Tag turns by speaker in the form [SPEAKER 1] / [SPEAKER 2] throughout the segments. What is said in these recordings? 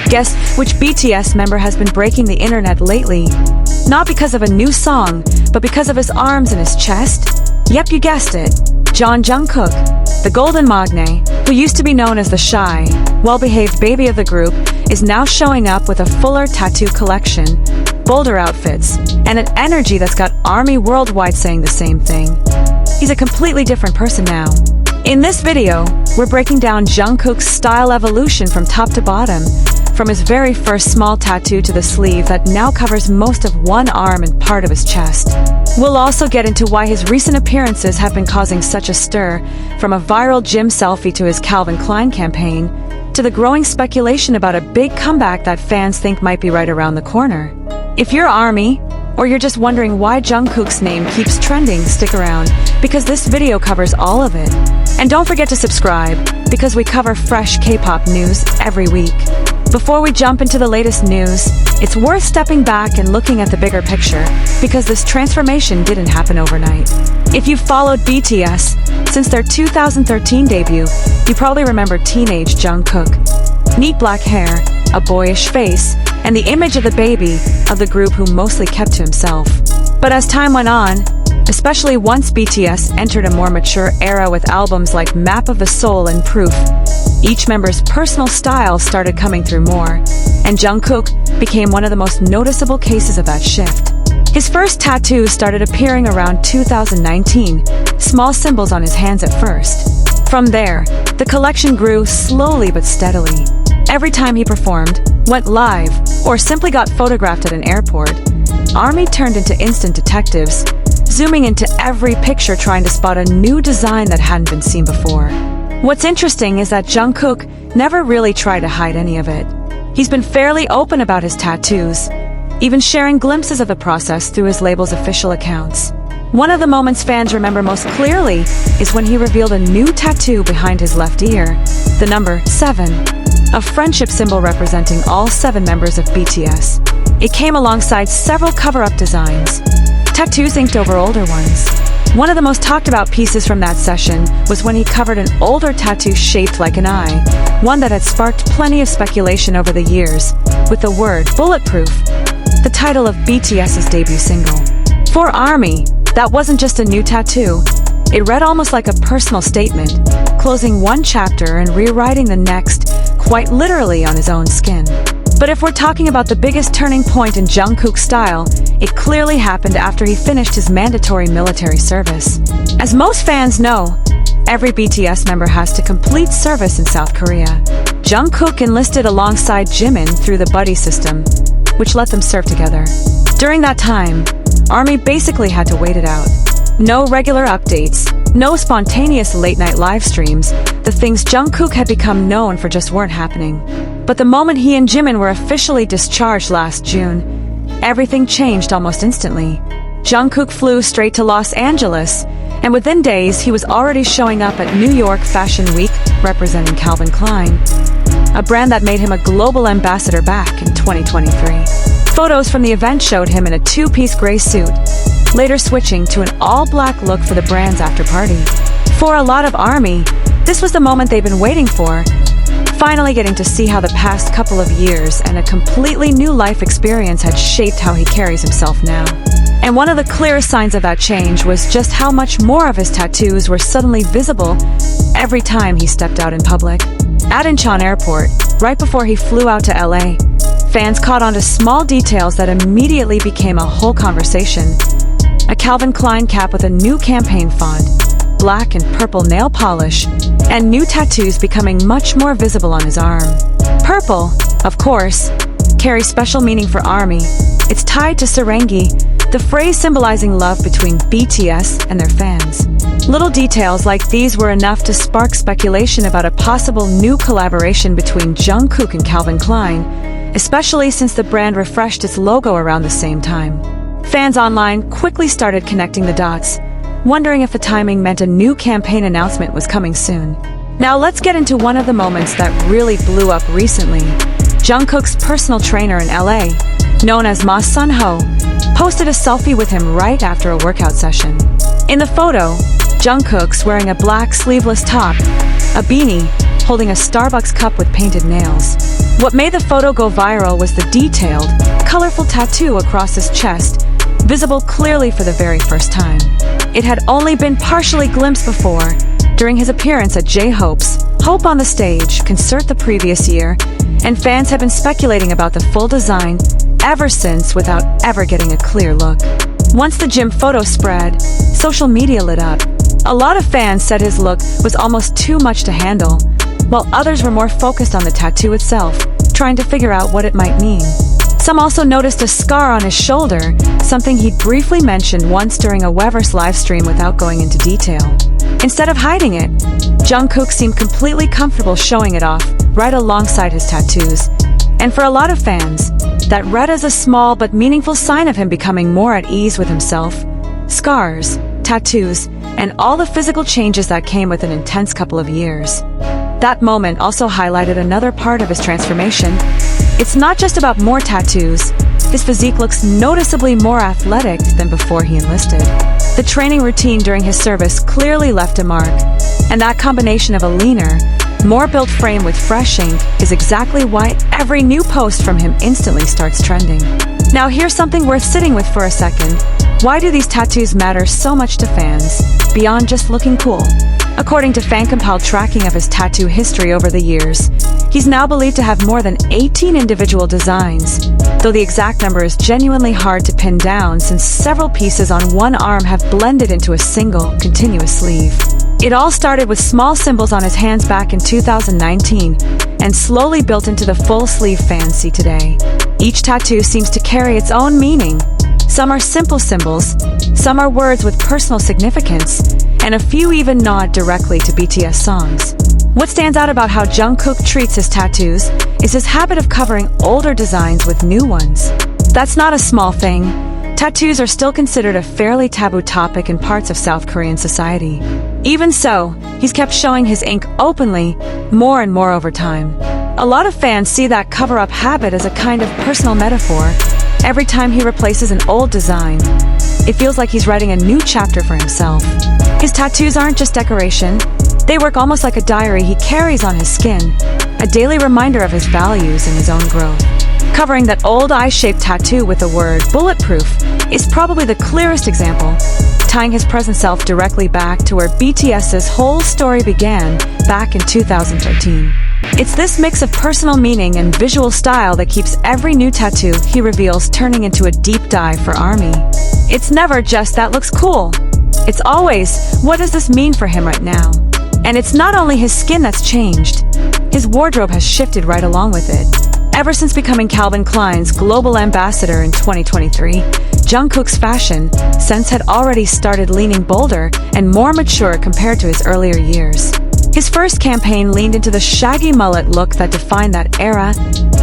[SPEAKER 1] Guess which BTS member has been breaking the internet lately? Not because of a new song, but because of his arms and his chest? Yep, you guessed it. Jungkook, the golden magne, who used to be known as the shy, well-behaved baby of the group, is now showing up with a fuller tattoo collection, bolder outfits, and an energy that's got ARMY worldwide saying the same thing. He's a completely different person now. In this video, we're breaking down Jungkook's style evolution from top to bottom, from his very first small tattoo to the sleeve that now covers most of one arm and part of his chest. We'll also get into why his recent appearances have been causing such a stir, from a viral gym selfie to his Calvin Klein campaign, to the growing speculation about a big comeback that fans think might be right around the corner. If you're ARMY, or you're just wondering why Jungkook's name keeps trending, stick around, because this video covers all of it. And don't forget to subscribe, because we cover fresh K-pop news every week. Before we jump into the latest news, it's worth stepping back and looking at the bigger picture, because this transformation didn't happen overnight. If you've followed BTS since their 2013 debut, you probably remember teenage Jungkook. Neat black hair, a boyish face, and the image of the baby of the group who mostly kept to himself. But as time went on, especially once BTS entered a more mature era with albums like Map of the Soul and Proof, each member's personal style started coming through more, and Jungkook became one of the most noticeable cases of that shift. His first tattoos started appearing around 2019, small symbols on his hands at first. From there, the collection grew slowly but steadily. Every time he performed, went live, or simply got photographed at an airport, ARMY turned into instant detectives, zooming into every picture trying to spot a new design that hadn't been seen before. What's interesting is that Jungkook never really tried to hide any of it. He's been fairly open about his tattoos, even sharing glimpses of the process through his label's official accounts. One of the moments fans remember most clearly is when he revealed a new tattoo behind his left ear, the number 7, a friendship symbol representing all 7 members of BTS. It came alongside several cover-up designs, tattoos inked over older ones. One of the most talked about pieces from that session was when he covered an older tattoo shaped like an eye, one that had sparked plenty of speculation over the years, with the word bulletproof, the title of BTS's debut single. For ARMY, that wasn't just a new tattoo. It read almost like a personal statement, closing one chapter and rewriting the next, quite literally on his own skin. But if we're talking about the biggest turning point in Jungkook's style, it clearly happened after he finished his mandatory military service. As most fans know, every BTS member has to complete service in South Korea. Jungkook enlisted alongside Jimin through the buddy system, which let them serve together. During that time, ARMY basically had to wait it out. No regular updates, no spontaneous late-night live streams. The things Jungkook had become known for just weren't happening. But the moment he and Jimin were officially discharged last June, everything changed almost instantly. Jungkook flew straight to Los Angeles, and within days he was already showing up at New York Fashion Week representing Calvin Klein, a brand that made him a global ambassador back in 2023. Photos from the event showed him in a 2-piece gray suit, later switching to an all-black look for the brand's after-party. For a lot of ARMY, this was the moment they've been waiting for, finally getting to see how the past couple of years and a completely new life experience had shaped how he carries himself now. And one of the clearest signs of that change was just how much more of his tattoos were suddenly visible every time he stepped out in public. At Incheon Airport, right before he flew out to LA, fans caught on to small details that immediately became a whole conversation. A Calvin Klein cap with a new campaign font, black and purple nail polish, and new tattoos becoming much more visible on his arm. Purple, of course, carries special meaning for ARMY. It's tied to Sarangi, the phrase symbolizing love between BTS and their fans. Little details like these were enough to spark speculation about a possible new collaboration between Jungkook and Calvin Klein, especially since the brand refreshed its logo around the same time. Fans online quickly started connecting the dots, wondering if the timing meant a new campaign announcement was coming soon. Now let's get into one of the moments that really blew up recently. Jungkook's personal trainer in LA, known as Ma Sunho, posted a selfie with him right after a workout session. In the photo, Jungkook's wearing a black sleeveless top, a beanie, holding a Starbucks cup with painted nails. What made the photo go viral was the detailed, colorful tattoo across his chest, visible clearly for the very first time. It had only been partially glimpsed before, during his appearance at J-Hope's Hope on the Stage concert the previous year, and fans have been speculating about the full design ever since without ever getting a clear look. Once the gym photo spread, social media lit up. A lot of fans said his look was almost too much to handle, while others were more focused on the tattoo itself, trying to figure out what it might mean. Some also noticed a scar on his shoulder, something he'd briefly mentioned once during a Weverse livestream without going into detail. Instead of hiding it, Jungkook seemed completely comfortable showing it off right alongside his tattoos. And for a lot of fans, that read as a small but meaningful sign of him becoming more at ease with himself. Scars, tattoos, and all the physical changes that came with an intense couple of years. That moment also highlighted another part of his transformation. It's not just about more tattoos. His physique looks noticeably more athletic than before he enlisted. The training routine during his service clearly left a mark, and that combination of a leaner, more built frame with fresh ink is exactly why every new post from him instantly starts trending. Now here's something worth sitting with for a second. Why do these tattoos matter so much to fans, beyond just looking cool? According to fan-compiled tracking of his tattoo history over the years, he's now believed to have more than 18 individual designs, though the exact number is genuinely hard to pin down since several pieces on one arm have blended into a single, continuous sleeve. It all started with small symbols on his hands back in 2019, and slowly built into the full sleeve fans see today. Each tattoo seems to carry its own meaning. Some are simple symbols, some are words with personal significance, and a few even nod directly to BTS songs. What stands out about how Jungkook treats his tattoos is his habit of covering older designs with new ones. That's not a small thing. Tattoos are still considered a fairly taboo topic in parts of South Korean society. Even so, he's kept showing his ink openly, more and more over time. A lot of fans see that cover-up habit as a kind of personal metaphor. Every time he replaces an old design, it feels like he's writing a new chapter for himself. His tattoos aren't just decoration. They work almost like a diary he carries on his skin, a daily reminder of his values and his own growth. Covering that old eye-shaped tattoo with the word bulletproof is probably the clearest example, tying his present self directly back to where BTS's whole story began back in 2013. It's this mix of personal meaning and visual style that keeps every new tattoo he reveals turning into a deep dive for ARMY. It's never just that looks cool. It's always, what does this mean for him right now? And it's not only his skin that's changed. His wardrobe has shifted right along with it. Ever since becoming Calvin Klein's global ambassador in 2023, Jungkook's fashion sense had already started leaning bolder and more mature compared to his earlier years. His first campaign leaned into the shaggy mullet look that defined that era,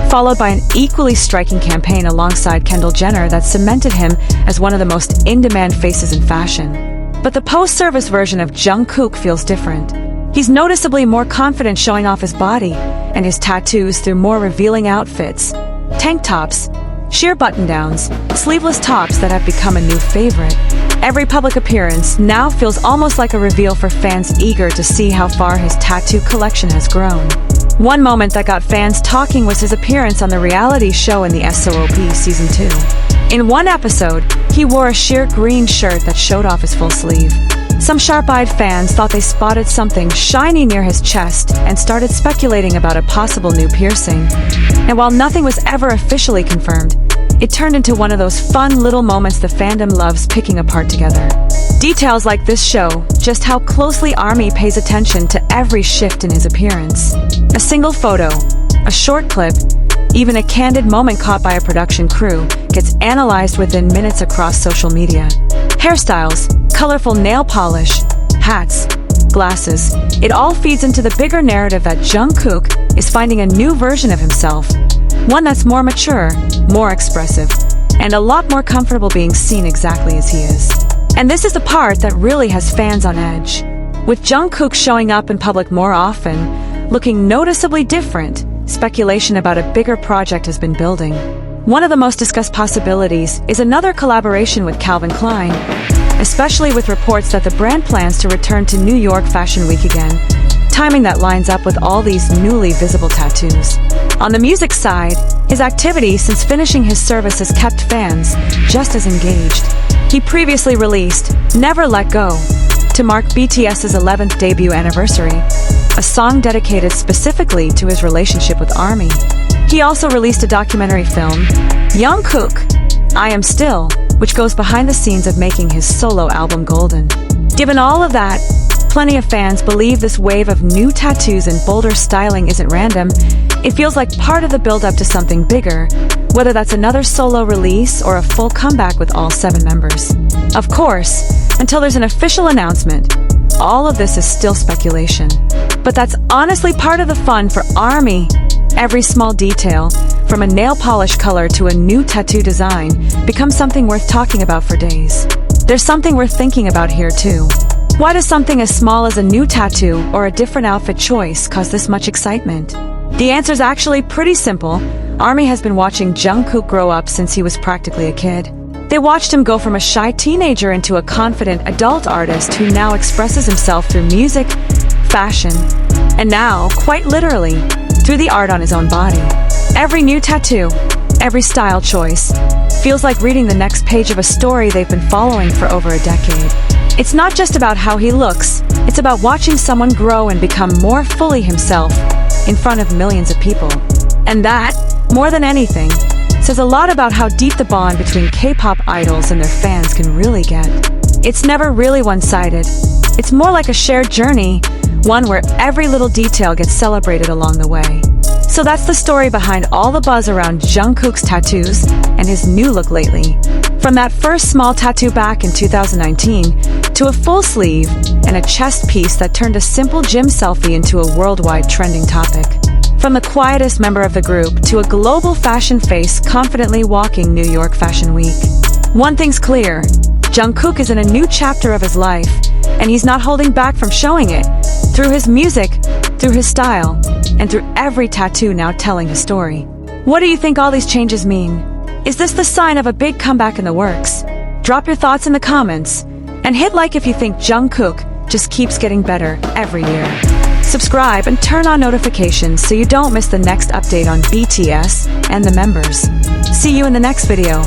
[SPEAKER 1] followed by an equally striking campaign alongside Kendall Jenner that cemented him as one of the most in-demand faces in fashion. But the post-service version of Jungkook feels different. He's noticeably more confident showing off his body and his tattoos through more revealing outfits, tank tops, sheer button-downs, sleeveless tops that have become a new favorite. Every public appearance now feels almost like a reveal for fans eager to see how far his tattoo collection has grown. One moment that got fans talking was his appearance on the reality show in the SOOP Season 2. In one episode, he wore a sheer green shirt that showed off his full sleeve. Some sharp-eyed fans thought they spotted something shiny near his chest and started speculating about a possible new piercing. And while nothing was ever officially confirmed, it turned into one of those fun little moments the fandom loves picking apart together. Details like this show just how closely ARMY pays attention to every shift in his appearance. A single photo, a short clip, even a candid moment caught by a production crew gets analyzed within minutes across social media. Hairstyles, colorful nail polish, hats, glasses, it all feeds into the bigger narrative that Jungkook is finding a new version of himself, one that's more mature, more expressive, and a lot more comfortable being seen exactly as he is. And this is the part that really has fans on edge. With Jungkook showing up in public more often, looking noticeably different, speculation about a bigger project has been building. One of the most discussed possibilities is another collaboration with Calvin Klein, especially with reports that the brand plans to return to New York Fashion Week again, timing that lines up with all these newly visible tattoos. On the music side, his activity since finishing his service has kept fans just as engaged. He previously released Never Let Go to mark BTS's 11th debut anniversary, a song dedicated specifically to his relationship with ARMY. He also released a documentary film, Jungkook, I Am Still, which goes behind the scenes of making his solo album Golden. Given all of that, plenty of fans believe this wave of new tattoos and bolder styling isn't random. It feels like part of the build-up to something bigger, whether that's another solo release or a full comeback with all 7 members. Of course, until there's an official announcement, all of this is still speculation. But that's honestly part of the fun for ARMY. Every small detail, from a nail polish color to a new tattoo design, becomes something worth talking about for days. There's something worth thinking about here too. Why does something as small as a new tattoo or a different outfit choice cause this much excitement? The answer's actually pretty simple. ARMY has been watching Jungkook grow up since he was practically a kid. They watched him go from a shy teenager into a confident adult artist who now expresses himself through music, fashion, and now, quite literally, through the art on his own body. Every new tattoo, every style choice, feels like reading the next page of a story they've been following for over a decade. It's not just about how he looks, it's about watching someone grow and become more fully himself in front of millions of people. And that, more than anything, says a lot about how deep the bond between K-pop idols and their fans can really get. It's never really one-sided. It's more like a shared journey, one where every little detail gets celebrated along the way. So that's the story behind all the buzz around Jungkook's tattoos and his new look lately. From that first small tattoo back in 2019, to a full sleeve and a chest piece that turned a simple gym selfie into a worldwide trending topic. From the quietest member of the group to a global fashion face confidently walking New York Fashion Week. One thing's clear, Jungkook is in a new chapter of his life, and he's not holding back from showing it. Through his music, through his style, and through every tattoo now telling a story. What do you think all these changes mean? Is this the sign of a big comeback in the works? Drop your thoughts in the comments, and hit like if you think Jungkook just keeps getting better every year. Subscribe and turn on notifications so you don't miss the next update on BTS and the members. See you in the next video.